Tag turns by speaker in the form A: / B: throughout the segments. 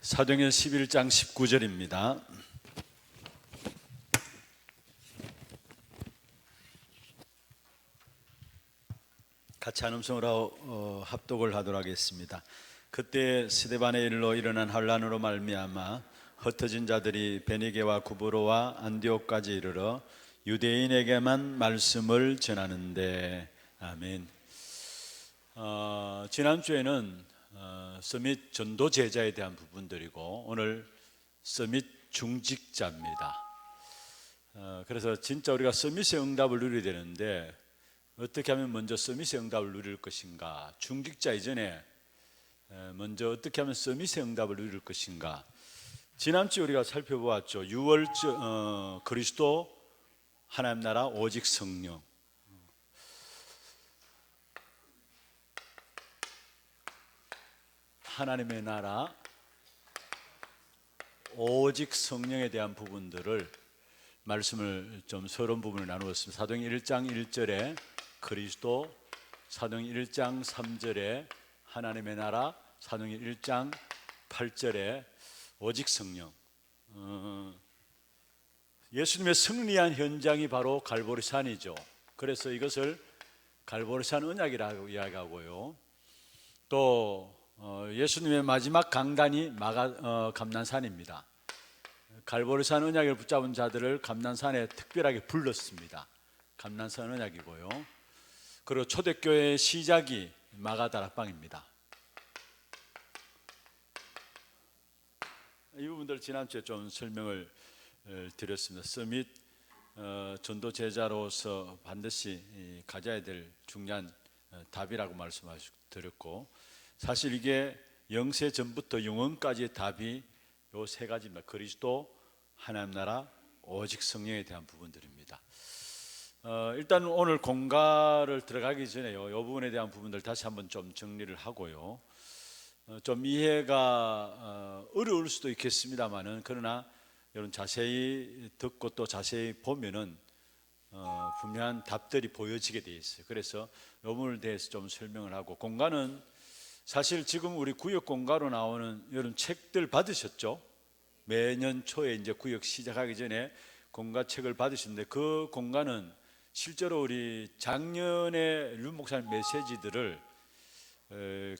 A: 사도행전 11장 19절입니다. 같이 한 음성으로 합독을 하도록 하겠습니다. 그때 스데반의 일로 일어난 환란으로 말미암아 흩어진 자들이 베니게와 구브로와 안디옥까지 이르러 유대인에게만 말씀을 전하는데. 아멘. 지난주에는 서밋 전도 제자에 대한 부분들이고 오늘 서밋 중직자입니다. 그래서 진짜 우리가 서밋의 응답을 누려야 되는데 어떻게 하면 먼저 서밋의 응답을 누릴 것인가, 중직자 이전에 먼저 어떻게 하면 서밋의 응답을 누릴 것인가. 지난주에 우리가 살펴보았죠. 6월 그리스도 하나님 나라 오직 성령. 하나님의 나라 오직 성령에 대한 부분들을 말씀을 좀 서론 부분을 나누었습니다. 사도행전 1장 1절에 그리스도, 사도행전 1장 3절에 하나님의 나라, 사도행전 1장 8절에 오직 성령. 예수님의 승리한 현장이 바로 갈보리산이죠. 그래서 이것을 갈보리산 언약이라고 이야기하고요. 또 예수님의 마지막 강단이 감난산입니다. 갈보리산 언약을 붙잡은 자들을 감난산에 특별하게 불렀습니다. 감난산 언약이고요. 그리고 초대교회의 시작이 마가다락방입니다. 이 부분들 지난주에 좀 설명을 드렸습니다. 서밋 전도 제자로서 반드시 가져야 될 중요한 답이라고 말씀드렸고, 사실 이게 영세 전부터 영원까지의 답이 요 세 가지입니다. 그리스도, 하나님 나라, 오직 성령에 대한 부분들입니다. 일단 오늘 공가를 들어가기 전에요, 이 부분에 대한 부분들 다시 한번 좀 정리를 하고요. 좀 이해가 어려울 수도 있겠습니다만은, 그러나 여러분 자세히 듣고 또 자세히 보면은 분명한 답들이 보여지게 되어 있어요. 그래서 이 부분에 대해서 좀 설명을 하고, 공가는 사실 지금 우리 구역 공가로 나오는 여러분 책들 받으셨죠? 매년 초에 이제 구역 시작하기 전에 공가책을 받으시는데, 그 공가는 실제로 우리 작년에 류 목사님 메시지들을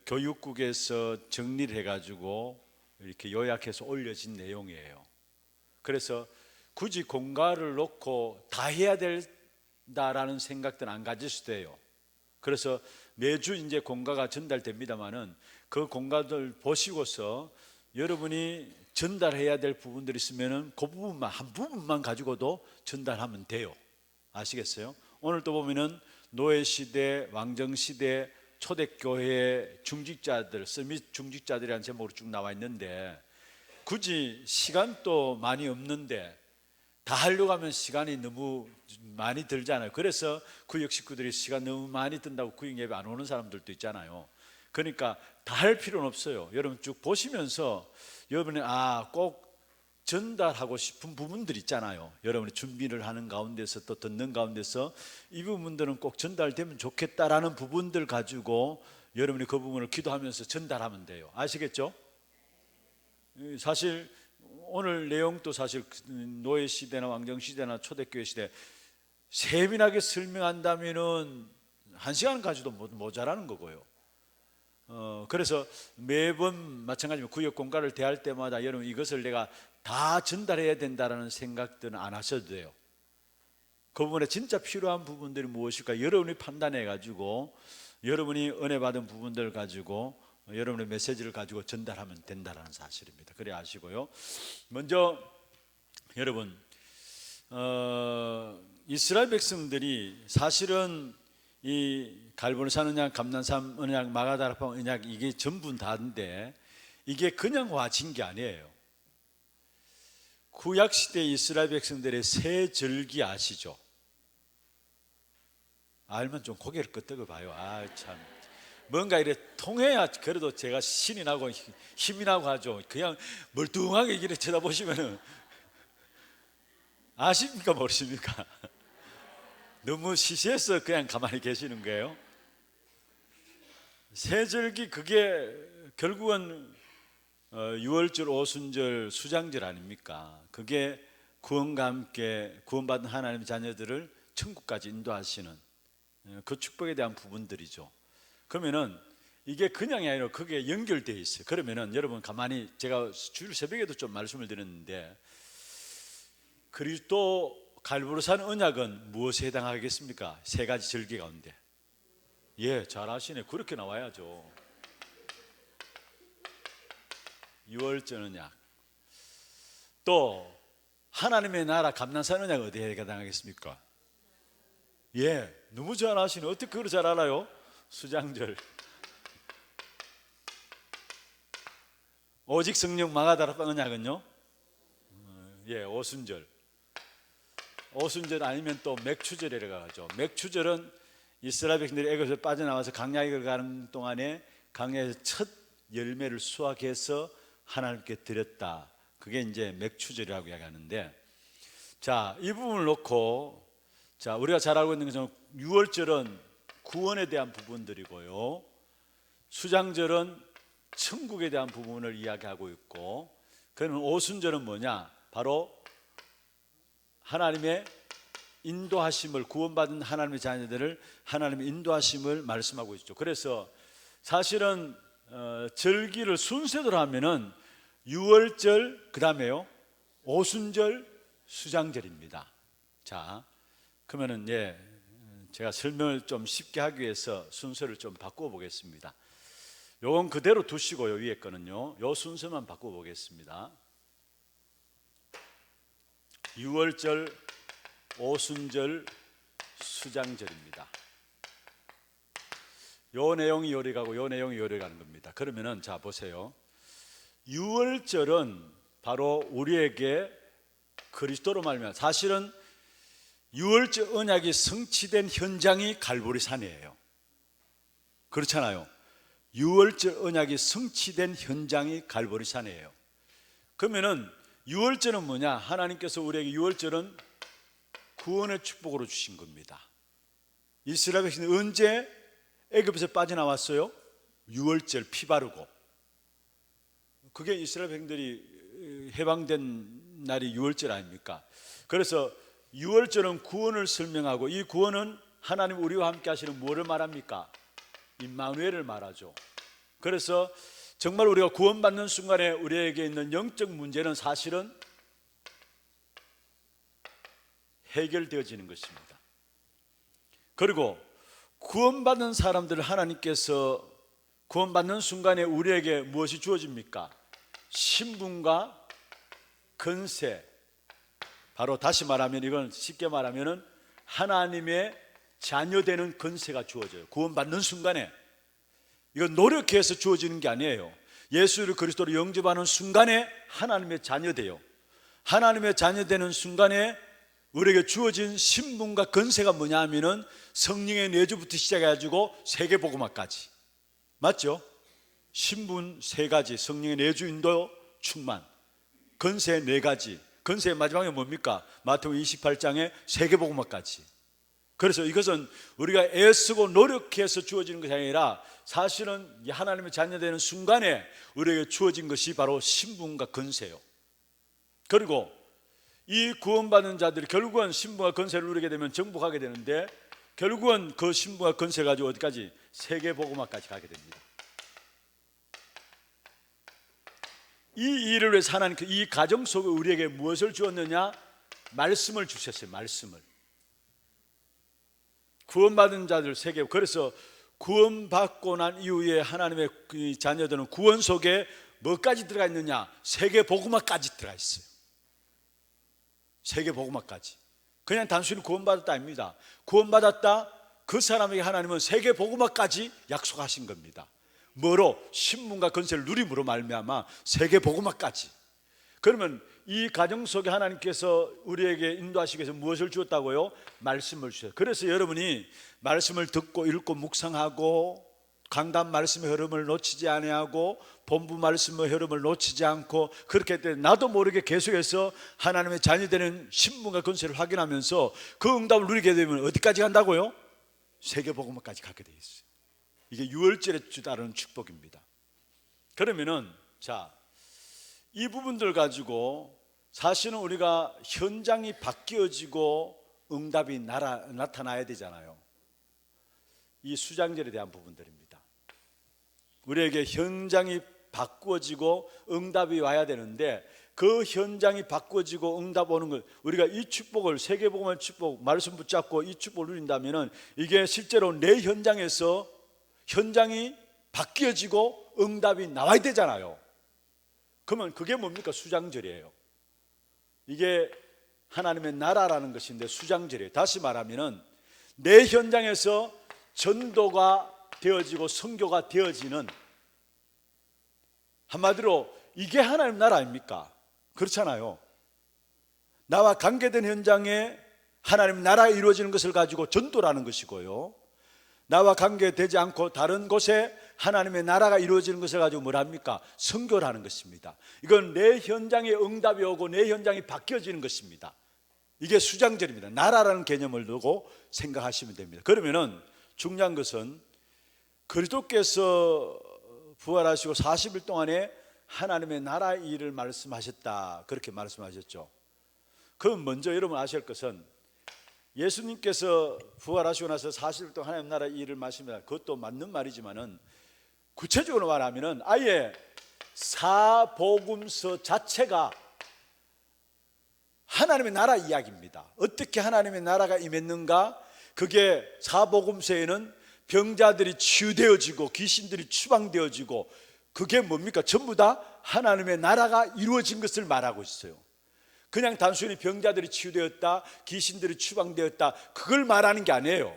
A: 교육국에서 정리를 해가지고 이렇게 요약해서 올려진 내용이에요. 그래서 굳이 공가를 놓고 다 해야 된다라는 생각들은 안 가지셔도 돼요. 그래서 매주 이제 공가가 전달됩니다만은 그 공가들 보시고서 여러분이 전달해야 될 부분들이 있으면은 그 부분만, 한 부분만 가지고도 전달하면 돼요. 아시겠어요? 오늘 또 보면은 노예 시대, 왕정 시대, 초대교회 중직자들, 서밋 중직자들이라는 제목으로 쭉 나와 있는데, 굳이 시간도 많이 없는데 다 하려고 하면 시간이 너무 많이 들잖아요. 그래서 구역 식구들이 시간 너무 많이 든다고 구역 예배 안 오는 사람들도 있잖아요. 그러니까 다 할 필요는 없어요. 여러분 쭉 보시면서 여러분이 꼭 전달하고 싶은 부분들 있잖아요. 여러분이 준비를 하는 가운데서 또 듣는 가운데서 이 부분들은 꼭 전달되면 좋겠다라는 부분들 가지고 여러분이 그 부분을 기도하면서 전달하면 돼요. 아시겠죠? 사실 오늘 내용도 사실 노예 시대나 왕정 시대나 초대교회 시대 세밀하게 설명한다면은 1시간 가지도 모자라는 거고요. 그래서 매번 마찬가지로 구역 공가를 대할 때마다 여러분 이것을 내가 다 전달해야 된다라는 생각들은 안 하셔도 돼요. 그 부분에 진짜 필요한 부분들이 무엇일까 여러분이 판단해 가지고 여러분이 은혜 받은 부분들 가지고 여러분의 메시지를 가지고 전달하면 된다는 사실입니다. 그래 아시고요. 먼저 여러분 이스라엘 백성들이 사실은 이 갈보리산 언약, 감난산 언약, 마가다락방 언약 이게 전부 다인데 이게 그냥 와진 게 아니에요. 구약 시대 이스라엘 백성들의 세 절기 아시죠? 알면 좀 고개를 끄덕여 봐요. 참 뭔가 이래 통해야 그래도 제가 신이 나고 힘이 나고 하죠. 그냥 멀뚱하게 이렇게 쳐다보시면은 아십니까 모르십니까? 너무 시시해서 그냥 가만히 계시는 거예요. 세절기 그게 결국은 유월절, 오순절, 수장절 아닙니까? 그게 구원과 함께 구원받은 하나님의 자녀들을 천국까지 인도하시는 그 축복에 대한 부분들이죠. 그러면은 이게 그냥이 아니라 그게 연결되어 있어요. 그러면은 여러분 가만히, 제가 주일 새벽에도 좀 말씀을 드렸는데, 그리스도 갈보로산 언약은 무엇에 해당하겠습니까? 세 가지 절기 가운데. 예, 잘 아시네. 그렇게 나와야죠. 유월절 언약. 또 하나님의 나라 감난산 언약 어디에 해당하겠습니까? 예, 너무 잘 아시네. 어떻게 그걸 잘 알아요? 수장절. 오직 성령 마가다라 언약은요? 예, 오순절. 오순절 아니면 또 맥추절이라고 하죠. 맥추절은 이스라엘 백성들이 애굽에서 빠져나와서 광야에 가는 동안에 광야에서 첫 열매를 수확해서 하나님께 드렸다. 그게 이제 맥추절이라고 이야기하는데, 자, 이 부분을 놓고, 자, 우리가 잘 알고 있는 것은 유월절은 구원에 대한 부분들이고요, 수장절은 천국에 대한 부분을 이야기하고 있고, 그러면 오순절은 뭐냐? 바로 하나님의 인도하심을, 구원받은 하나님의 자녀들을 하나님의 인도하심을 말씀하고 있죠. 그래서 사실은 절기를 순서대로 하면은 유월절, 그 다음에요 오순절, 수장절입니다. 자, 그러면은 예, 제가 설명을 좀 쉽게 하기 위해서 순서를 좀 바꾸어 보겠습니다. 요건 그대로 두시고요, 위에 거는요, 요 순서만 바꾸어 보겠습니다. 유월절, 오순절, 수장절입니다. 요 내용이 요리 가고 요 내용이 요리 가는 겁니다. 그러면은 자 보세요. 유월절은 바로 우리에게 그리스도로 말미암아, 사실은 유월절 언약이 성취된 현장이 갈보리산이에요. 그렇잖아요. 유월절 언약이 성취된 현장이 갈보리산이에요. 그러면은 유월절은 뭐냐? 하나님께서 우리에게 유월절은 구원의 축복으로 주신 겁니다. 이스라엘 백성이 언제 애굽에서 빠져나왔어요? 유월절 피 바르고. 그게 이스라엘 백성들이 해방된 날이 유월절 아닙니까? 그래서 유월절은 구원을 설명하고, 이 구원은 하나님 우리와 함께 하시는 뭐를 말합니까? 임마누엘을 말하죠. 그래서 정말 우리가 구원받는 순간에 우리에게 있는 영적 문제는 사실은 해결되어지는 것입니다. 그리고 구원받는 사람들을 하나님께서 구원받는 순간에 우리에게 무엇이 주어집니까? 신분과 권세. 바로 다시 말하면, 이건 쉽게 말하면 하나님의 자녀되는 권세가 주어져요. 구원받는 순간에. 이건 노력해서 주어지는 게 아니에요. 예수를 그리스도로 영접하는 순간에 하나님의 자녀돼요. 하나님의 자녀되는 순간에 우리에게 주어진 신분과 권세가 뭐냐 하면은 성령의 내주부터 시작해가지고 세계복음화까지. 맞죠? 신분 세 가지, 성령의 내주, 인도, 충만, 권세 네 가지. 권세의 마지막에 뭡니까? 마태복음 28장에 세계복음화까지. 그래서 이것은 우리가 애쓰고 노력해서 주어지는 것이 아니라 사실은 하나님의 자녀되는 순간에 우리에게 주어진 것이 바로 신분과 권세요. 그리고 이 구원받은 자들이 결국은 신분과 권세를 누리게 되면 정복하게 되는데, 결국은 그 신분과 권세 가지고 어디까지? 세계복음화까지 가게 됩니다. 이 일을 위해서 하나님, 이 가정 속에 우리에게 무엇을 주었느냐? 말씀을 주셨어요. 말씀을. 구원받은 자들 세계. 그래서 구원받고 난 이후에 하나님의 자녀들은 구원 속에 뭐까지 들어가 있느냐? 세계복음화까지 들어가 있어요. 세계복음화까지. 그냥 단순히 구원받았다 아닙니다. 구원받았다, 그 사람에게 하나님은 세계복음화까지 약속하신 겁니다. 뭐로? 신분과 권세를 누림으로 말미암아 세계복음화까지. 그러면 이 가정 속에 하나님께서 우리에게 인도하시기 위해서 무엇을 주었다고요? 말씀을 주셨어요. 그래서 여러분이 말씀을 듣고 읽고 묵상하고, 강단 말씀의 흐름을 놓치지 아니하고, 본부 말씀의 흐름을 놓치지 않고, 그렇게 때 나도 모르게 계속해서 하나님의 자녀되는 신분과 권세를 확인하면서 그 응답을 누리게 되면 어디까지 간다고요? 세계복음화까지 가게 돼 있어요. 이게 유월절에 따르는 축복입니다. 그러면은 자, 이 부분들 가지고 사실은 우리가 현장이 바뀌어지고 응답이 나타나야 되잖아요. 이 수장절에 대한 부분들입니다. 우리에게 현장이 바꾸어지고 응답이 와야 되는데, 그 현장이 바꾸어지고 응답 오는 것, 우리가 이 축복을, 세계복음의 축복, 말씀 붙잡고 이 축복을 누린다면 이게 실제로 내 현장에서 현장이 바뀌어지고 응답이 나와야 되잖아요. 그러면 그게 뭡니까? 수장절이에요. 이게 하나님의 나라라는 것인데 수장절이에요. 다시 말하면 내 현장에서 전도가 되어지고 선교가 되어지는, 한마디로 이게 하나님 나라 아닙니까? 그렇잖아요. 나와 관계된 현장에 하나님 나라가 이루어지는 것을 가지고 전도라는 것이고요, 나와 관계되지 않고 다른 곳에 하나님의 나라가 이루어지는 것을 가지고 뭐랍니까? 선교라는 것입니다. 이건 내 현장에 응답이 오고 내 현장이 바뀌어지는 것입니다. 이게 수장절입니다. 나라라는 개념을 두고 생각하시면 됩니다. 그러면은 중요한 것은 그리스도께서 부활하시고 40일 동안에 하나님의 나라 일을 말씀하셨다, 그렇게 말씀하셨죠. 그럼 먼저 여러분 아셔야 할 것은, 예수님께서 부활하시고 나서 40일 동안 하나님 나라 일을 말씀하셨다, 그것도 맞는 말이지만은 구체적으로 말하면은 아예 사복음서 자체가 하나님의 나라 이야기입니다. 어떻게 하나님의 나라가 임했는가? 그게 사복음서에는 병자들이 치유되어지고 귀신들이 추방되어지고, 그게 뭡니까? 전부 다 하나님의 나라가 이루어진 것을 말하고 있어요. 그냥 단순히 병자들이 치유되었다, 귀신들이 추방되었다, 그걸 말하는 게 아니에요.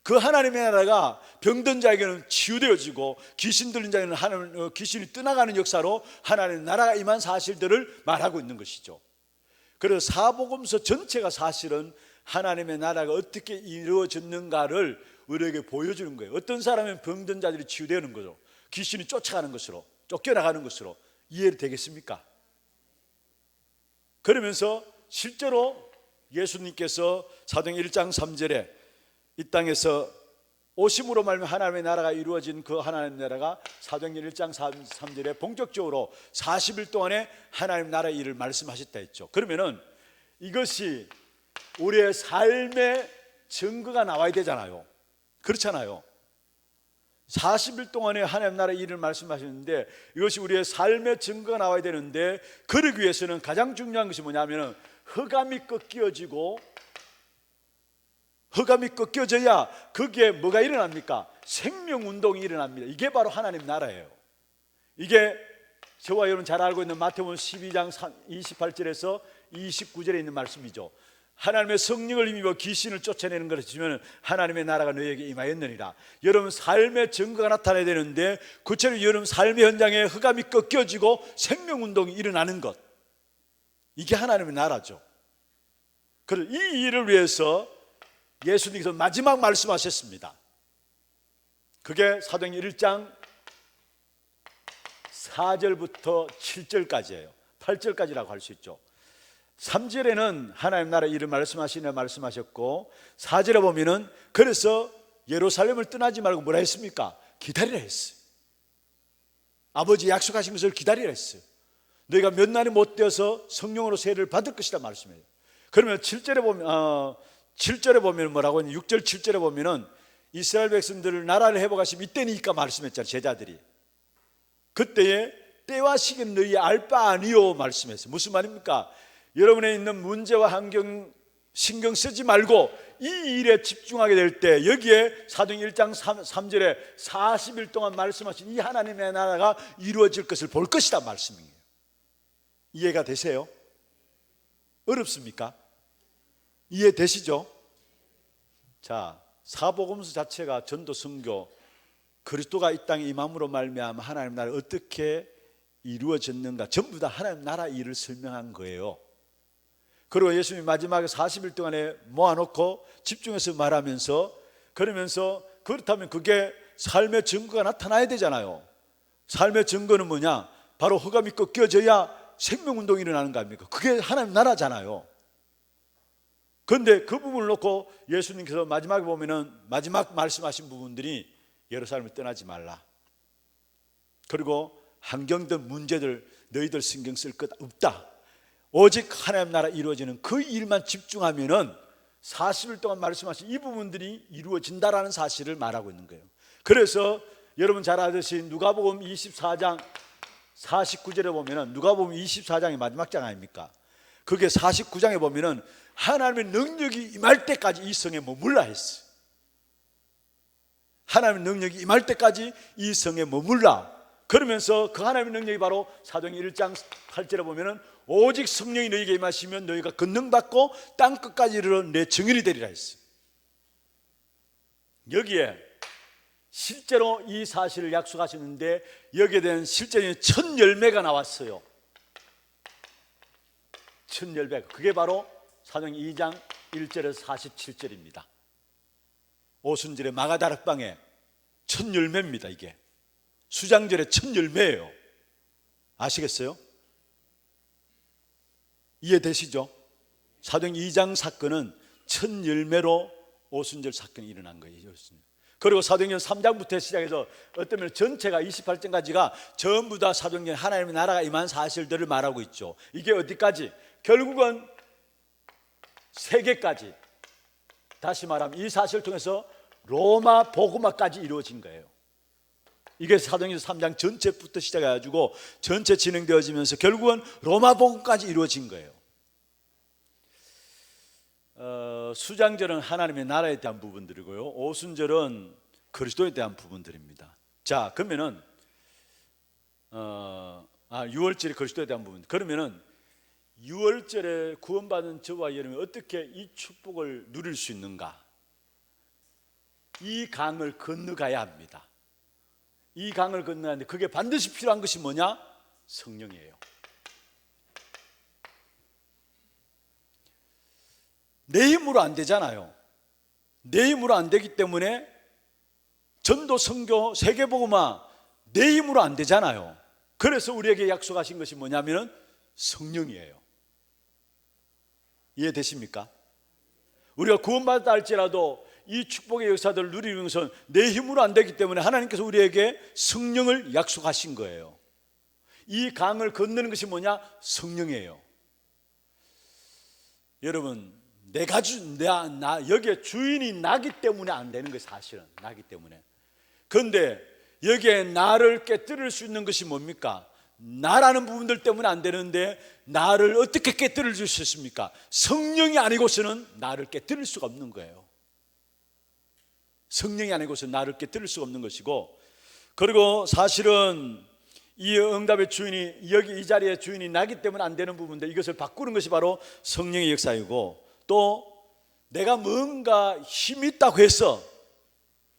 A: 그 하나님의 나라가 병든 자에게는 치유되어지고 귀신 들린 자에게는 귀신이 떠나가는 역사로 하나님의 나라가 임한 사실들을 말하고 있는 것이죠. 그래서 사복음서 전체가 사실은 하나님의 나라가 어떻게 이루어졌는가를 우리에게 보여주는 거예요. 어떤 사람은 병든 자들이 치유되는 거죠. 귀신이 쫓아가는 것으로, 쫓겨나가는 것으로 이해되겠습니까? 그러면서 실제로 예수님께서 사도행전 1장 3절에 이 땅에서 오심으로 말미암아 하나님의 나라가 이루어진 그 하나님의 나라가 사도행전 1장 3절에 본격적으로 40일 동안에 하나님 나라의 일을 말씀하셨다 했죠. 그러면은 이것이 우리의 삶의 증거가 나와야 되잖아요. 그렇잖아요. 40일 동안에 하나님 나라의 일을 말씀하셨는데 이것이 우리의 삶의 증거가 나와야 되는데, 그러기 위해서는 가장 중요한 것이 뭐냐면 흑암이 꺾여지고, 흑암이 꺾여져야 거기에 뭐가 일어납니까? 생명운동이 일어납니다. 이게 바로 하나님 나라예요. 이게 저와 여러분 잘 알고 있는 마태복음 12장 28절에서 29절에 있는 말씀이죠. 하나님의 성령을 힘입어 귀신을 쫓아내는 것을 지면 하나님의 나라가 너희에게 임하였느니라. 여러분 삶의 증거가 나타나야 되는데, 구체적으로 여러분 삶의 현장에 흑암이 꺾여지고 생명운동이 일어나는 것, 이게 하나님의 나라죠. 그래서 이 일을 위해서 예수님께서 마지막 말씀하셨습니다. 그게 사도행전 1장 4절부터 7절까지예요. 8절까지라고 할 수 있죠. 3절에는 하나님 나라 일을 말씀하셨고, 4절에 보면은 그래서 예루살렘을 떠나지 말고 뭐라 했습니까? 기다리라 했어요. 아버지 약속하신 것을 기다리라 했어요. 너희가 몇 날이 못 되어서 성령으로 세례를 받을 것이다 말씀해요. 그러면 7절에 보면 뭐라고 했냐? 6절 7절에 보면은 이스라엘 백성들을 나라를 회복하시면 이때니까 말씀했잖아요. 제자들이 그때에 때와 시기는 너희 알 바 아니요 말씀했어요. 무슨 말입니까? 여러분의 있는 문제와 환경 신경 쓰지 말고 이 일에 집중하게 될 때, 여기에 사도행전 1장 3절에 40일 동안 말씀하신 이 하나님의 나라가 이루어질 것을 볼 것이다 말씀이에요. 이해가 되세요? 어렵습니까? 이해되시죠? 자, 사복음서 자체가 전도 선교, 그리스도가 이 땅에 임함으로 말미암아 하나님 나라가 어떻게 이루어졌는가, 전부 다 하나님 나라 일을 설명한 거예요. 그리고 예수님이 마지막에 40일 동안에 모아놓고 집중해서 말하면서, 그러면서 그렇다면 그게 삶의 증거가 나타나야 되잖아요. 삶의 증거는 뭐냐? 바로 흑암이 꺾여져야 생명운동이 일어나는 거 아닙니까? 그게 하나님 나라잖아요. 그런데 그 부분을 놓고 예수님께서 마지막에 보면은 마지막 말씀하신 부분들이 예루살렘을 떠나지 말라, 그리고 환경들 문제들 너희들 신경 쓸 것 없다. 오직 하나님 나라 이루어지는 그 일만 집중하면은 40일 동안 말씀하신 이 부분들이 이루어진다라는 사실을 말하고 있는 거예요. 그래서 여러분 잘 아듯이 누가복음 24장 49절에 보면은, 누가복음 24장이 마지막 장 아닙니까? 그게 49장에 보면은 하나님의 능력이 임할 때까지 이 성에 머물라 했어요. 하나님의 능력이 임할 때까지 이 성에 머물라. 그러면서 그 하나님의 능력이 바로 사도행전 1장 8절에 보면은 오직 성령이 너희에게 임하시면 너희가 권능받고 땅끝까지 이르러 내 증인이 되리라 했어요. 여기에 실제로 이 사실을 약속하셨는데 여기에 대한 실제적인 첫 열매가 나왔어요. 첫 열매, 그게 바로 사도행전 2장 1절에서 47절입니다. 오순절의 마가다락방의 첫 열매입니다. 이게 수장절의 첫 열매예요. 아시겠어요? 이해되시죠? 사도행전 2장 사건은 첫 열매로 오순절 사건이 일어난 거예요. 그리고 사도행전 3장부터 시작해서 어떤 면에 전체가 28장까지가 전부 다 사도행전 하나님의 나라가 임한 사실들을 말하고 있죠. 이게 어디까지? 결국은 세계까지, 다시 말하면 이 사실을 통해서 로마 복음화까지 이루어진 거예요. 이게 사도행전 3장 전체부터 시작해가지고 전체 진행되어지면서 결국은 로마 복음까지 이루어진 거예요. 수장절은 하나님의 나라에 대한 부분들이고요, 오순절은 그리스도에 대한 부분들입니다. 자, 그러면은 6월절이 그리스도에 대한 부분. 그러면은 6월절에 구원받은 저와 여러분이 어떻게 이 축복을 누릴 수 있는가? 이 강을 건너가야 합니다. 이 강을 건너는데 그게 반드시 필요한 것이 뭐냐? 성령이에요. 내 힘으로 안 되잖아요. 내 힘으로 안 되기 때문에 전도, 선교, 세계복음화 내 힘으로 안 되잖아요. 그래서 우리에게 약속하신 것이 뭐냐면은 성령이에요. 이해되십니까? 우리가 구원받았다 할지라도 이 축복의 역사들을 누리는 것은 내 힘으로 안 되기 때문에 하나님께서 우리에게 성령을 약속하신 거예요. 이 강을 건너는 것이 뭐냐? 성령이에요. 여러분, 여기에 주인이 나기 때문에 안 되는 거예요. 사실은 나기 때문에. 그런데 여기에 나를 깨뜨릴 수 있는 것이 뭡니까? 나라는 부분들 때문에 안 되는데 나를 어떻게 깨뜨릴 수 있습니까? 성령이 아니고서는 나를 깨뜨릴 수가 없는 거예요. 성령이 아니고서는 나를 깨뜨릴 수가 없는 것이고, 그리고 사실은 이 응답의 주인이, 여기 이 자리에 주인이 나기 때문에 안 되는 부분인데 이것을 바꾸는 것이 바로 성령의 역사이고, 또 내가 뭔가 힘이 있다고 해서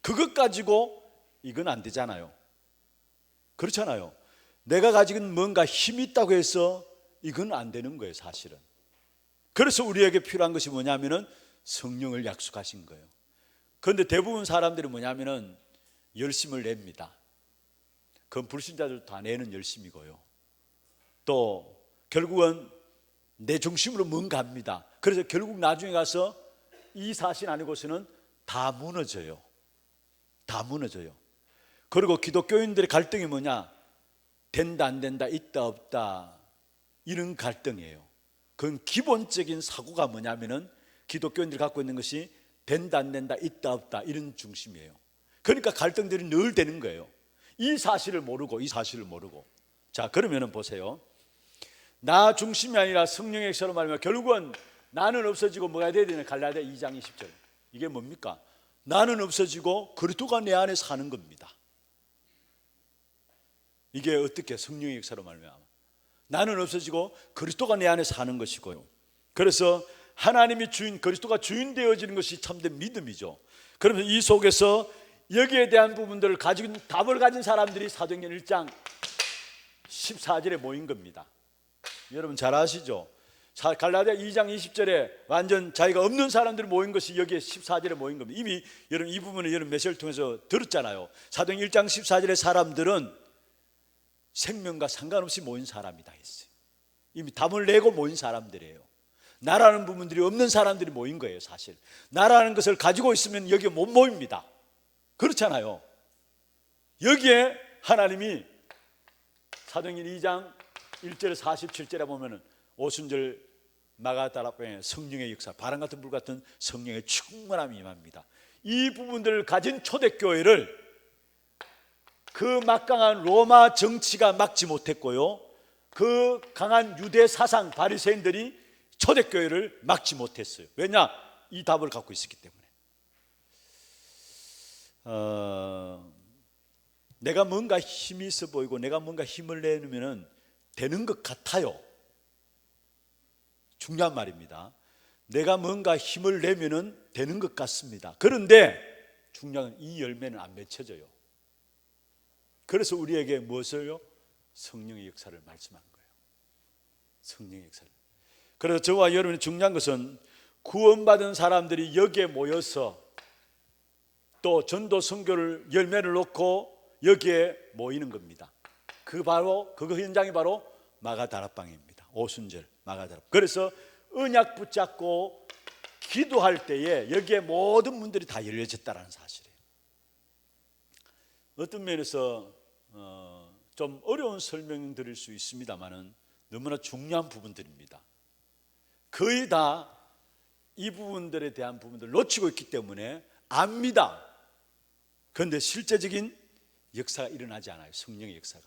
A: 그것 가지고 이건 안 되잖아요. 그렇잖아요. 내가 가지고 뭔가 힘이 있다고 해서 이건 안 되는 거예요, 사실은. 그래서 우리에게 필요한 것이 뭐냐면은 성령을 약속하신 거예요. 그런데 대부분 사람들이 뭐냐면은 열심을 냅니다. 그건 불신자들 다 내는 열심이고요. 또 결국은 내 중심으로 뭔가 합니다. 그래서 결국 나중에 가서 이 사실 아니고서는 다 무너져요. 다 무너져요. 그리고 기독교인들의 갈등이 뭐냐? 된다 안 된다, 있다 없다, 이런 갈등이에요. 그건 기본적인 사고가 뭐냐면은 기독교인들이 갖고 있는 것이 된다 안 된다, 있다 없다, 이런 중심이에요. 그러니까 갈등들이 늘 되는 거예요. 이 사실을 모르고. 자, 그러면은 보세요. 나 중심이 아니라 성령의 역사로 말하면 결국은 나는 없어지고 뭐가 돼야 되냐? 갈라디아 2장 20절. 이게 뭡니까? 나는 없어지고 그리스도가 내 안에 사는 겁니다. 이게 어떻게 성령의 역사로 말하면 나는 없어지고 그리스도가 내 안에 사는 것이고요. 그래서 하나님이 주인, 그리스도가 주인 되어지는 것이 참된 믿음이죠. 그러면 이 속에서 여기에 대한 부분들을 가지고 있는 답을 가진 사람들이 사도행전 1장 14절에 모인 겁니다. 여러분 잘 아시죠? 갈라디아 2장 20절에 완전 자기가 없는 사람들이 모인 것이 여기에 14절에 모인 겁니다. 이미 여러분 이 부분을 여러분 메시지를 통해서 들었잖아요. 사도행전 1장 14절의 사람들은 생명과 상관없이 모인 사람이다 했어요. 이미 답을 내고 모인 사람들이에요. 나라는 부분들이 없는 사람들이 모인 거예요. 사실 나라는 것을 가지고 있으면 여기에 못 모입니다. 그렇잖아요. 여기에 하나님이 사도행전 2장 1절 47절에 보면은 오순절 마가다락방에 성령의 역사, 바람 같은 불 같은 성령의 충만함이 임합니다. 이 부분들을 가진 초대교회를 그 막강한 로마 정치가 막지 못했고요, 그 강한 유대 사상 바리새인들이 초대교회를 막지 못했어요. 왜냐? 이 답을 갖고 있었기 때문에. 내가 뭔가 힘이 있어 보이고 내가 뭔가 힘을 내면 되는 것 같아요. 중요한 말입니다. 내가 뭔가 힘을 내면 되는 것 같습니다. 그런데 중요한 건 이 열매는 안 맺혀져요. 그래서 우리에게 무엇을요? 성령의 역사를 말씀한 거예요. 성령의 역사를. 그래서 저와 여러분이 중요한 것은 구원받은 사람들이 여기에 모여서 또 전도 선교를 열매를 놓고 여기에 모이는 겁니다. 그 현장이 바로 마가다락방입니다. 오순절 마가다락. 그래서 언약 붙잡고 기도할 때에 여기에 모든 문들이 다 열려졌다는 사실이에요. 어떤 면에서 좀 어려운 설명 드릴 수 있습니다만은 너무나 중요한 부분들입니다. 거의 다 이 부분들에 대한 부분들을 놓치고 있기 때문에 압니다. 그런데 실제적인 역사가 일어나지 않아요. 성령의 역사가.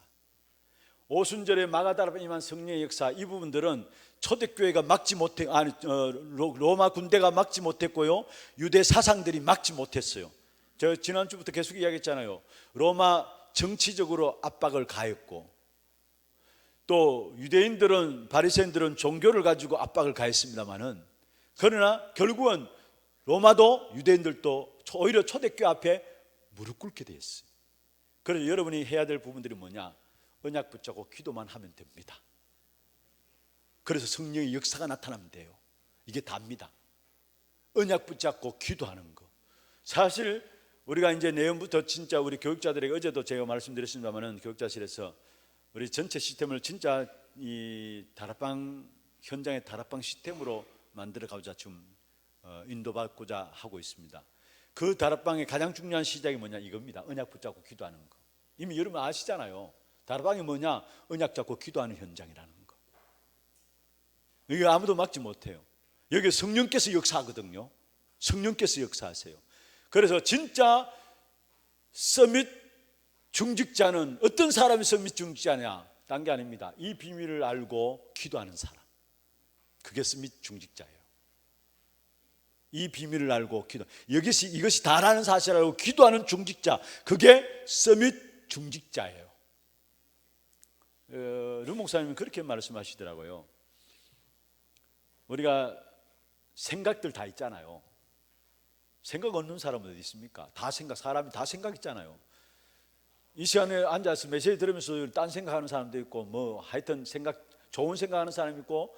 A: 오순절에 마가다락방에 임한 성령의 역사, 이 부분들은 초대교회가 막지 못해, 로마 군대가 막지 못했고요, 유대 사상들이 막지 못했어요. 제가 지난주부터 계속 이야기했잖아요. 로마 정치적으로 압박을 가했고, 또 유대인들은, 바리새인들은 종교를 가지고 압박을 가했습니다만은, 그러나 결국은 로마도 유대인들도 오히려 초대교회 앞에 무릎 꿇게 되었어요. 그래서 여러분이 해야 될 부분들이 뭐냐? 언약 붙잡고 기도만 하면 됩니다. 그래서 성령의 역사가 나타나면 돼요. 이게 답니다. 언약 붙잡고 기도하는 거. 사실 우리가 이제 내년부터 진짜 우리 교육자들에게, 어제도 제가 말씀드렸습니다만은 교육자실에서 우리 전체 시스템을 진짜 이 다락방 현장의 다락방 시스템으로 만들어가고자 지금 인도받고자 하고 있습니다. 그 다락방의 가장 중요한 시작이 뭐냐? 이겁니다. 언약 붙잡고 기도하는 거. 이미 여러분 아시잖아요. 다락방이 뭐냐? 언약 잡고 기도하는 현장이라는 거. 이거 아무도 막지 못해요. 여기 성령께서 역사하거든요. 성령께서 역사하세요. 그래서 진짜 서밋 중직자는 어떤 사람이 서밋 중직자냐? 딴 게 아닙니다. 이 비밀을 알고 기도하는 사람. 그게 서밋 중직자예요. 이 비밀을 알고 기도. 이것이 다라는 사실을 알고 기도하는 중직자. 그게 서밋 중직자예요. 류 목사님은 그렇게 말씀하시더라고요. 우리가 생각들 다 있잖아요. 생각 없는 사람은 어디 있습니까? 사람이 다 생각 있잖아요. 이 시간에 앉아서 메시지 들으면서 딴 생각하는 사람도 있고, 뭐 하여튼 좋은 생각하는 사람이 있고,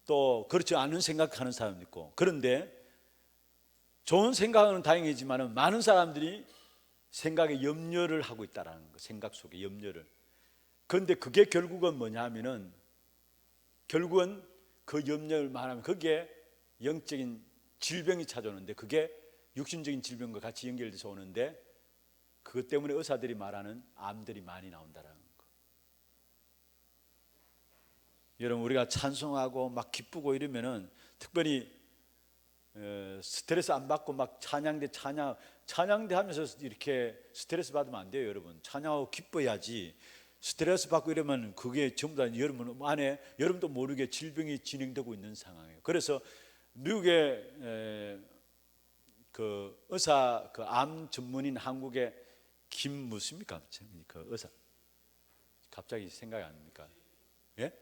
A: 또 그렇지 않은 생각하는 사람도 있고. 그런데 좋은 생각은 다행이지만 많은 사람들이 생각에 염려를 하고 있다는 거, 생각 속에 염려를. 그런데 그게 결국은 뭐냐 하면은, 결국은 그 염려를 말하면 거기에 영적인 질병이 찾아오는데, 그게 육신적인 질병과 같이 연결돼서 오는데, 그것 때문에 의사들이 말하는 암들이 많이 나온다는 거. 여러분, 우리가 찬송하고 막 기쁘고 이러면은 특별히 스트레스 안 받고 막 찬양대 하면서 이렇게 스트레스 받으면 안 돼요. 여러분, 찬양하고 기뻐야지. 스트레스 받고 이러면 그게 전부 다 여러분 안에 여러분도 모르게 질병이 진행되고 있는 상황이에요. 그래서 미국의 그 의사, 그 암 전문인 한국의 김무십니까? 그 의사 갑자기 생각이 안 납니까? 예?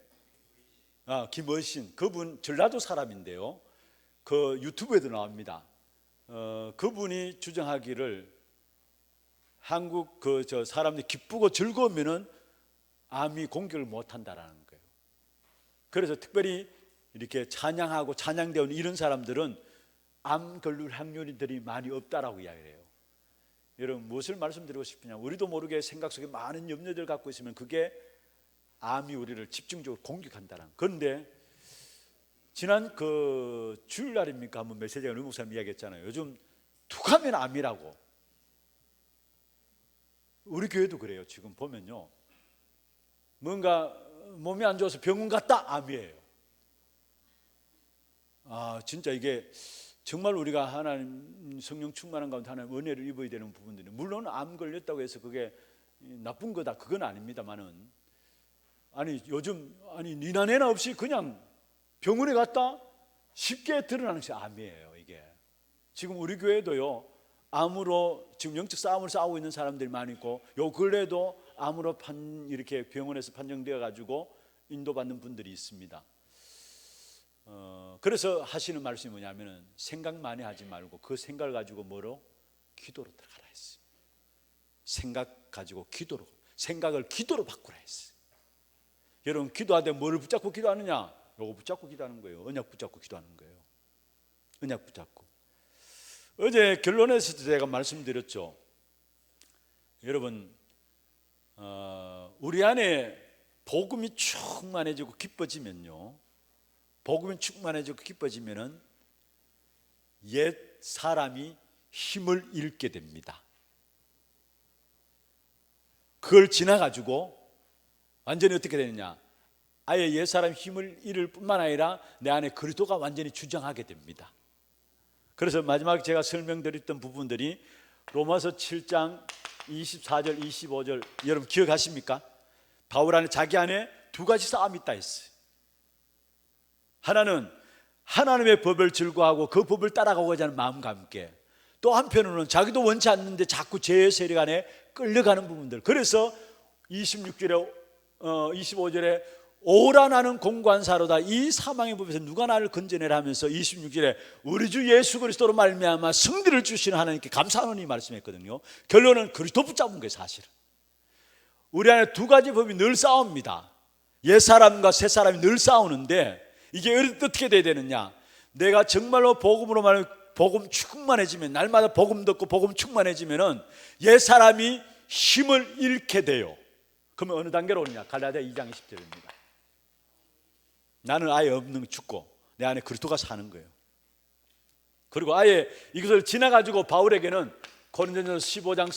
A: 김어신, 그분 전라도 사람인데요. 그 유튜브에도 나옵니다. 그분이 주장하기를 한국 사람들이 기쁘고 즐거우면은 암이 공격을 못 한다라는 거예요. 그래서 특별히 이렇게 찬양하고 찬양되는 이런 사람들은 암 걸릴 확률들이 많이 없다라고 이야기해요. 여러분, 무엇을 말씀드리고 싶으냐? 우리도 모르게 생각 속에 많은 염려들 갖고 있으면 그게 암이 우리를 집중적으로 공격한다는. 그런데 지난 그 주일날입니까? 한번 메시지가 류 목사님 이야기했잖아요. 요즘 툭 하면 암이라고. 우리 교회도 그래요. 지금 보면요, 뭔가 몸이 안 좋아서 병원 갔다, 암이에요. 진짜 이게 정말 우리가 하나님 성령 충만한 가운데 하나님 은혜를 입어야 되는 부분들이, 물론 암 걸렸다고 해서 그게 나쁜 거다 그건 아닙니다만은, 요즘 니나 내나 없이 그냥 병원에 갔다 쉽게 드러나는 것이 암이에요. 이게 지금 우리 교회도요, 암으로 지금 영적 싸움을 싸우고 있는 사람들이 많이 있고, 요 근래에도 암으로 이렇게 병원에서 판정되어 가지고 인도받는 분들이 있습니다. 그래서 하시는 말씀이 뭐냐면은, 생각 많이 하지 말고 그 생각을 가지고 뭐로? 기도로 들어가라 했어요. 생각 가지고 기도로, 생각을 기도로 바꾸라 했어요. 여러분, 기도하되 뭘 붙잡고 기도하느냐? 요거 붙잡고 기도하는 거예요. 언약 붙잡고 기도하는 거예요. 언약 붙잡고. 어제 결론에서 제가 말씀드렸죠. 여러분, 우리 안에 복음이 충만해지고 기뻐지면요, 복음이 충만해지고 기뻐지면은 옛 사람이 힘을 잃게 됩니다. 그걸 지나가지고 완전히 어떻게 되느냐, 아예 옛 사람 힘을 잃을 뿐만 아니라 내 안에 그리스도가 완전히 주장하게 됩니다. 그래서 마지막에 제가 설명드렸던 부분들이 로마서 7장 24절 25절 여러분 기억하십니까? 바울 안에, 자기 안에 두 가지 싸움이 있다 했어요. 하나는 하나님의 법을 즐거워하고 그 법을 따라가고자 하는 마음과 함께, 또 한편으로는 자기도 원치 않는데 자꾸 죄의 세력 안에 끌려가는 부분들. 그래서 26절에 25절에 오라 나는 공관사로다, 이 사망의 법에서 누가 나를 건져내라 하면서 26절에 우리 주 예수 그리스도로 말미암아 승리를 주시는 하나님께 감사하노니 말씀했거든요. 결론은 그리스도 붙잡은 거예요. 사실은 우리 안에 두 가지 법이 늘 싸웁니다. 옛 사람과 새 사람이 늘 싸우는데, 이게 어떻게 돼야 되느냐, 내가 정말로 복음으로 말하면 복음 충만해지면, 날마다 복음 듣고 복음 충만해지면은 옛 사람이 힘을 잃게 돼요. 그러면 어느 단계로 오느냐, 갈라디아 2장 20절입니다. 나는 아예 없는 거 죽고 내 안에 그리스도가 사는 거예요. 그리고 아예 이것을 지나가지고 바울에게는 고린도전서 15장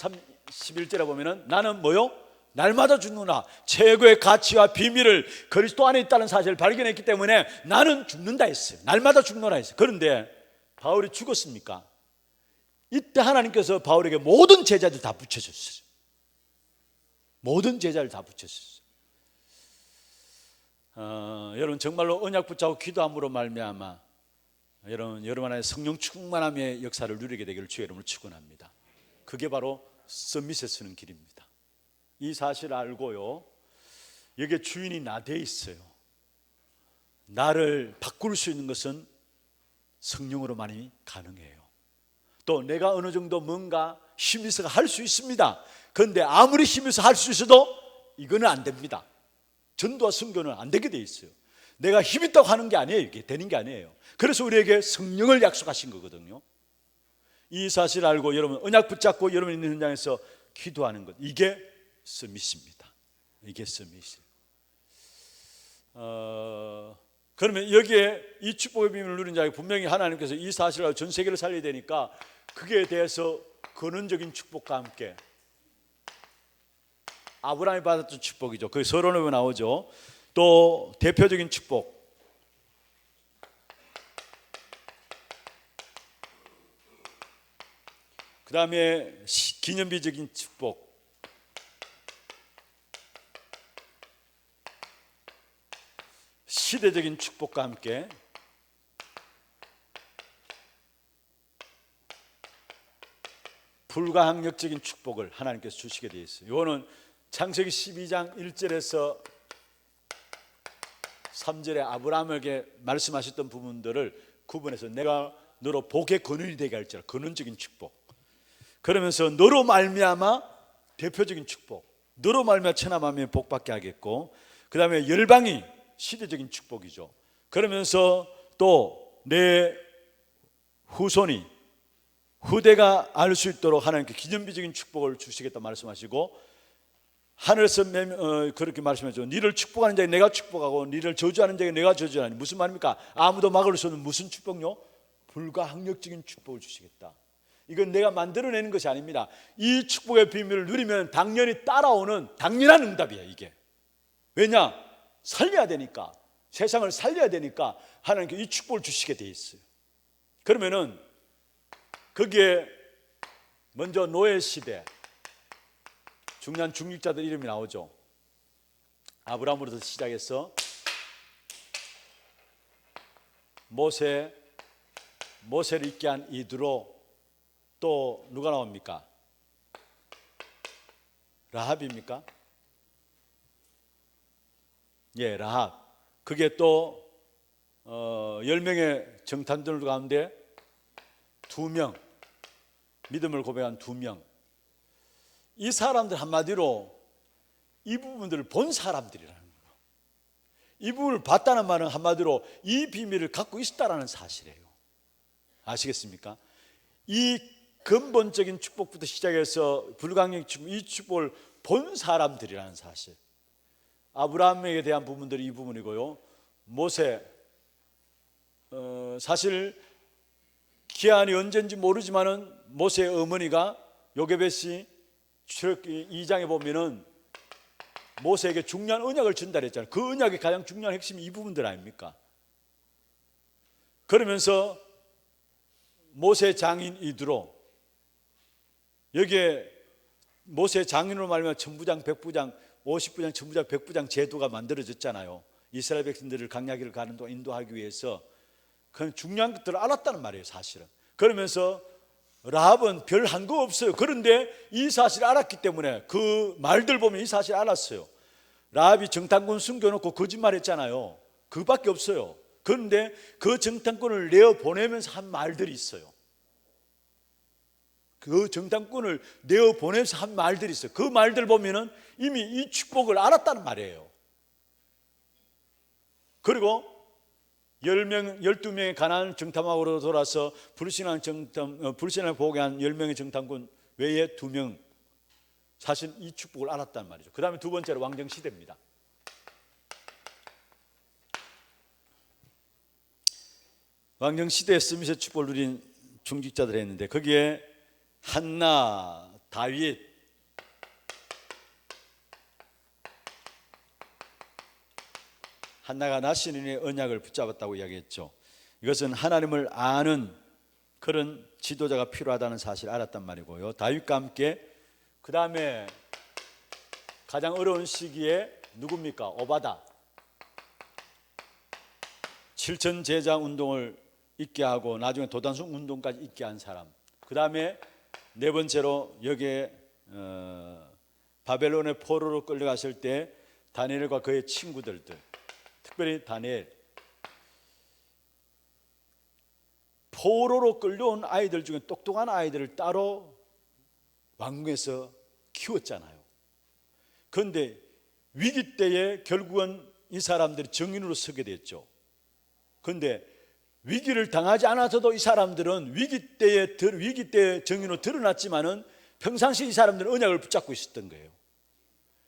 A: 11절에 보면은 나는 뭐요? 날마다 죽는다. 최고의 가치와 비밀을 그리스도 안에 있다는 사실을 발견했기 때문에 나는 죽는다 했어요. 날마다 죽노라 했어요. 그런데 바울이 죽었습니까? 이때 하나님께서 바울에게 모든 제자들 다 붙여줬어요. 모든 제자를 다 붙여줬어요. 여러분, 정말로 언약 붙잡고 기도함으로 말미암아 여러분 안에 성령 충만함의 역사를 누리게 되기를 주의 이름으로 축원합니다. 그게 바로 서밋에 서는 길입니다. 이 사실을 알고요, 여기에 주인이 나 돼 있어요. 나를 바꿀 수 있는 것은 성령으로만이 가능해요. 또 내가 어느 정도 뭔가 힘이 있어가 할 수 있습니다. 그런데 아무리 힘이 있어 할 수 있어도 이거는 안 됩니다. 전도와 선교는 안 되게 돼 있어요. 내가 힘 있다고 하는 게 아니에요. 이게 되는 게 아니에요. 그래서 우리에게 성령을 약속하신 거거든요. 이 사실을 알고 여러분 언약 붙잡고 여러분 있는 현장에서 기도하는 것, 이게 서밋입니다. 이게 서밋이에요. 그러면 여기에 이 축복의 비밀을 누린 자에게 분명히 하나님께서 이 사실을 알고 전 세계를 살려야 되니까 그게 대해서 근원적인 축복과 함께 아브라함이 받았던 축복이죠. 그게 서론에 나오죠. 또 대표적인 축복, 그 다음에 기념비적인 축복, 시대적인 축복과 함께 불가항력적인 축복을 하나님께서 주시게 되어 있어요. 이거는 창세기 12장 1절에서 3절에 아브라함에게 말씀하셨던 부분들을 구분해서 내가 너로 복의 근원이 되게 할지라, 근원적인 축복. 그러면서 너로 말미암아 대표적인 축복, 너로 말미암아 천하만민이 복받게 하겠고, 그 다음에 열방이 시대적인 축복이죠. 그러면서 또 내 후손이 후대가 알 수 있도록 하나님께 기념비적인 축복을 주시겠다 말씀하시고, 하늘에서 그렇게 말씀하죠. 니를 축복하는 자에게 내가 축복하고 니를 저주하는 자에게 내가 저주하니. 무슨 말입니까? 아무도 막을 수 없는 무슨 축복요? 불가항력적인 축복을 주시겠다. 이건 내가 만들어내는 것이 아닙니다. 이 축복의 비밀을 누리면 당연히 따라오는 당연한 응답이에요. 이게 왜냐? 살려야 되니까, 세상을 살려야 되니까 하나님께 이 축복을 주시게 돼 있어요. 그러면은 거기에 먼저 노예 시대 중요한 중직자들 이름이 나오죠. 아브라함으로부터 시작해서 모세를 있게 한 이드로, 또 누가 나옵니까? 라합입니까? 예, 라합. 그게 또 10명의 정탐꾼들 가운데 2명, 믿음을 고백한 2명. 이 사람들 한마디로 이 부분들을 본 사람들이라는 거예요. 이 부분을 봤다는 말은 한마디로 이 비밀을 갖고 있었다라는 사실이에요. 아시겠습니까? 이 근본적인 축복부터 시작해서 불가항력 축복, 이 축복을 본 사람들이라는 사실. 아브라함에게 대한 부분들이 이 부분이고요. 모세, 사실 기한이 언제인지 모르지만은 모세의 어머니가 요게벳이 출애굽기 2장에 보면은 모세에게 중요한 언약을 준다 그랬잖아요. 그 언약의 가장 중요한 핵심이 이 부분들 아닙니까? 그러면서 모세 장인 이드로, 여기에 모세 장인으로 말하면 천부장, 백부장, 50부장, 천부장, 백부장 제도가 만들어졌잖아요. 이스라엘 백성들을 강야기를 가는 동안 인도하기 위해서. 그런 중요한 것들을 알았다는 말이에요, 사실은. 그러면서 라합은 별 한 거 없어요. 그런데 이 사실을 알았기 때문에 그 말들 보면 이 사실을 알았어요. 라합이 정탐꾼 숨겨놓고 거짓말했잖아요. 그밖에 없어요. 그런데 그 정탐꾼을 내어 보내면서 한 말들이 있어요. 그 정탐꾼을 내어 보내면서 한 말들이 있어요. 그 말들 보면은 이미 이 축복을 알았다는 말이에요. 그리고 12명의 가나안 정탐하고 돌아서 불신앙 보고한 10명의 정탐꾼 외에 2명, 사실 이 축복을 알았단 말이죠. 그 다음에 두 번째로 왕정시대입니다. 왕정시대에 스미스의 축복을 누린 중직자들이 했는데 거기에 한나, 다윗, 한나가 나시린의 언약을 붙잡았다고 이야기했죠. 이것은 하나님을 아는 그런 지도자가 필요하다는 사실을 알았단 말이고요. 다윗과 함께 그 다음에 가장 어려운 시기에 누굽니까? 오바다. 7천 제자 운동을 있게 하고 나중에 도단순 운동까지 있게 한 사람. 그 다음에 네 번째로 여기에 바벨론의 포로로 끌려갔을 때 다니엘과 그의 친구들들, 특별히 다니엘, 포로로 끌려온 아이들 중에 똑똑한 아이들을 따로 왕궁에서 키웠잖아요. 그런데 위기 때에 결국은 이 사람들이 정인으로 서게 됐죠. 그런데 위기를 당하지 않아서도 이 사람들은 위기 때에 정인으로 드러났지만은 평상시 이 사람들은 언약을 붙잡고 있었던 거예요.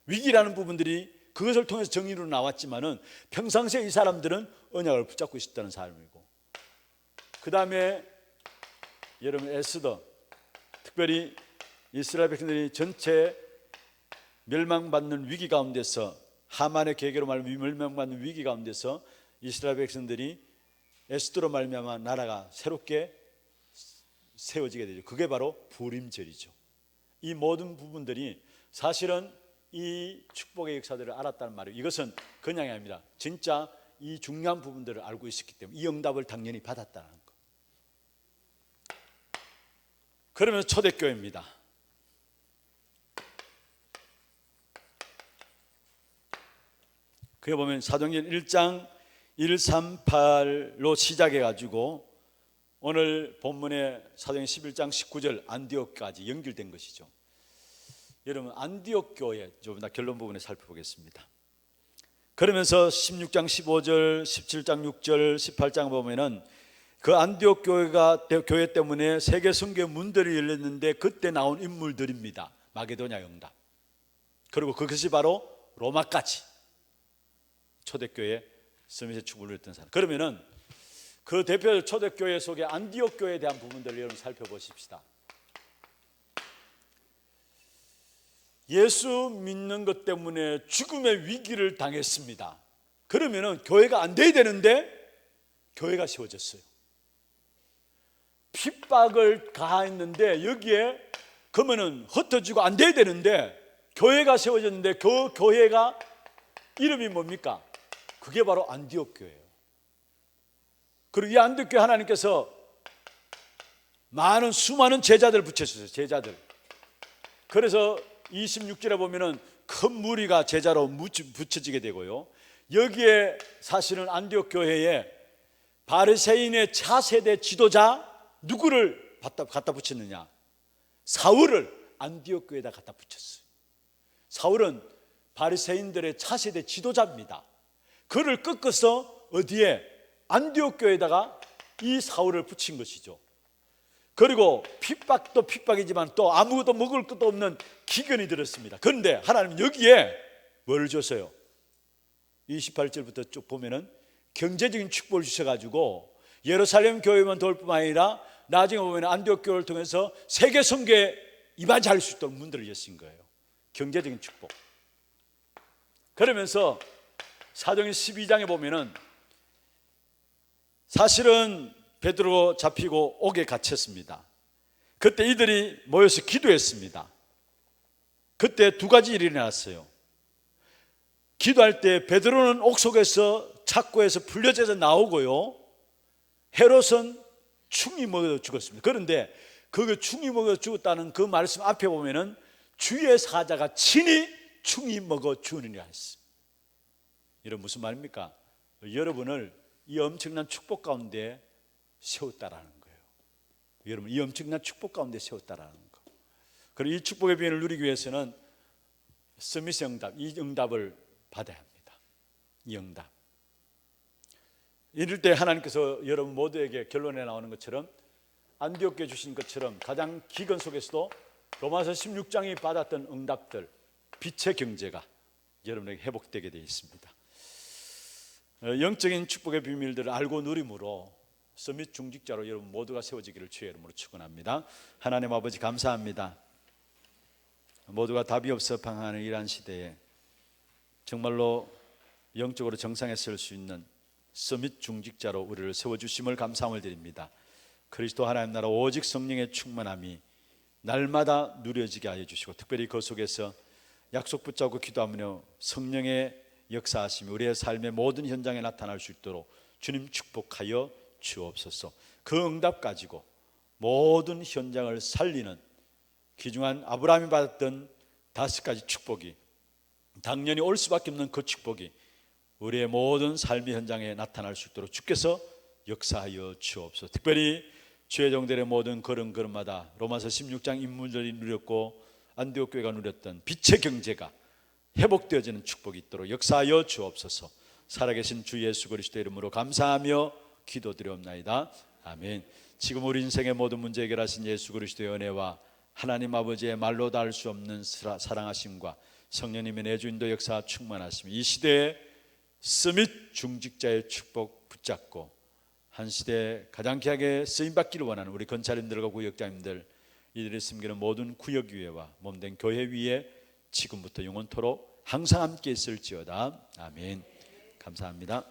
A: 위기라는 부분들이 그것을 통해서 정의로 나왔지만은 평상시에 이 사람들은 언약을 붙잡고 있었다는 사람이고, 그 다음에 여러분 에스더, 특별히 이스라엘 백성들이 전체 멸망받는 위기 가운데서, 하만의 계계로 말하면 멸망받는 위기 가운데서 이스라엘 백성들이 에스더로 말미암아 나라가 새롭게 세워지게 되죠. 그게 바로 부림절이죠. 이 모든 부분들이 사실은 이 축복의 역사들을 알았다는 말이에요. 이것은 그냥이 아닙니다. 진짜 이 중요한 부분들을 알고 있었기 때문에 이 응답을 당연히 받았다는 것. 그러면서 초대교회입니다. 그에 보면 사도행전 1장 138로 시작해가지고 오늘 본문의 사도행전 11장 19절 안디옥까지 연결된 것이죠. 여러분 안디옥 교회 좀 더 결론 부분에 살펴보겠습니다. 그러면서 16장 15절, 17장 6절, 18장 보면은 그 안디옥 교회 때문에 세계 선교의 문들이 열렸는데 그때 나온 인물들입니다. 마게도냐 응답, 그리고 그것이 바로 로마까지 초대교회 스미스의 축복을 누렸던 사람. 그러면은 그 대표 초대교회 속에 안디옥 교회에 대한 부분들을 여러분 살펴보십시다. 예수 믿는 것 때문에 죽음의 위기를 당했습니다. 그러면은 교회가 안 돼야 되는데 교회가 세워졌어요. 핍박을 가했는데 여기에 그러면은 흩어지고 안 돼야 되는데 교회가 세워졌는데 그 교회가 이름이 뭡니까? 그게 바로 안디옥 교회예요. 그리고 이 안디옥 교회 하나님께서 수많은 제자들 붙여주셨어요. 제자들. 그래서 26절에 보면은 큰 무리가 제자로 붙여지게 되고요. 여기에 사실은 안디옥 교회에 바리새인의 차세대 지도자 누구를 갖다 붙였느냐? 사울을 안디옥 교회에다 갖다 붙였어요. 사울은 바리새인들의 차세대 지도자입니다. 그를 꺾어서 어디에? 안디옥 교회에다가 이 사울을 붙인 것이죠. 그리고 핍박도 핍박이지만 또 아무것도 먹을 것도 없는 기근이 들었습니다. 그런데 하나님은 여기에 뭘 줬어요? 28절부터 쭉 보면은 경제적인 축복을 주셔가지고 예루살렘 교회만 도울 뿐만 아니라 나중에 보면 안디옥 교회를 통해서 세계 선교에 이바지할 수 있도록 문들을 여신 거예요. 경제적인 축복. 그러면서 사도행전 12장에 보면은 사실은 베드로 잡히고 옥에 갇혔습니다. 그때 이들이 모여서 기도했습니다. 그때 두 가지 일이 일어났어요. 기도할 때 베드로는 옥 속에서 착고에서 풀려져서 나오고요, 헤롯은 충이 먹어 죽었습니다. 그런데 그 충이 먹어 죽었다는 그 말씀 앞에 보면은 주의 사자가 친히 충이 먹어 주느니라 했습니다. 이런 무슨 말입니까? 여러분을 이 엄청난 축복 가운데 세웠다라는 거예요. 여러분, 이 엄청난 축복 가운데 세웠다라는 거. 그리고 이 축복의 비밀을 누리기 위해서는 서밋의 응답, 이 응답을 받아야 합니다. 이 응답. 이럴 때 하나님께서 여러분 모두에게 결론에 나오는 것처럼 안디옥에 주신 것처럼 가장 기근 속에서도 로마서 16장이 받았던 응답들, 빛의 경제가 여러분에게 회복되게 되어 있습니다. 영적인 축복의 비밀들을 알고 누림으로 서밋 중직자로 여러분 모두가 세워지기를 주의 이름으로 축원합니다. 하나님 아버지 감사합니다. 모두가 답이 없어 방황하는 이러한 시대에 정말로 영적으로 정상에 설 수 있는 서밋 중직자로 우리를 세워주심을 감사함을 드립니다. 그리스도 하나님 나라 오직 성령의 충만함이 날마다 누려지게 하여 주시고 특별히 그 속에서 약속 붙잡고 기도하며 성령의 역사하심이 우리의 삶의 모든 현장에 나타날 수 있도록 주님 축복하여 주옵소서. 그 응답 가지고 모든 현장을 살리는 귀중한 아브라함이 받았던 5가지 축복이 당연히 올 수밖에 없는 그 축복이 우리의 모든 삶의 현장에 나타날 수 있도록 주께서 역사하여 주옵소서. 특별히 주의 종들의 모든 걸음걸음마다 로마서 16장 인물들이 누렸고 안디옥 교회가 누렸던 빛의 경제가 회복되어지는 축복이 있도록 역사하여 주옵소서. 살아계신 주 예수 그리스도의 이름으로 감사하며 기도드리옵나이다. 아멘. 지금 우리 인생의 모든 문제 해결하신 예수 그리스도의 은혜와 하나님 아버지의 말로 다 할 수 없는 사랑하심과 성령님의 내주인도 역사 충만하심, 이 시대에 서밋 중직자의 축복 붙잡고 한 시대에 가장 귀하게 쓰임받기를 원하는 우리 건차님들과 구역장님들, 이들이 섬기는 모든 구역위회와 몸된 교회 위에 지금부터 영원토록 항상 함께 있을지어다. 아멘. 감사합니다.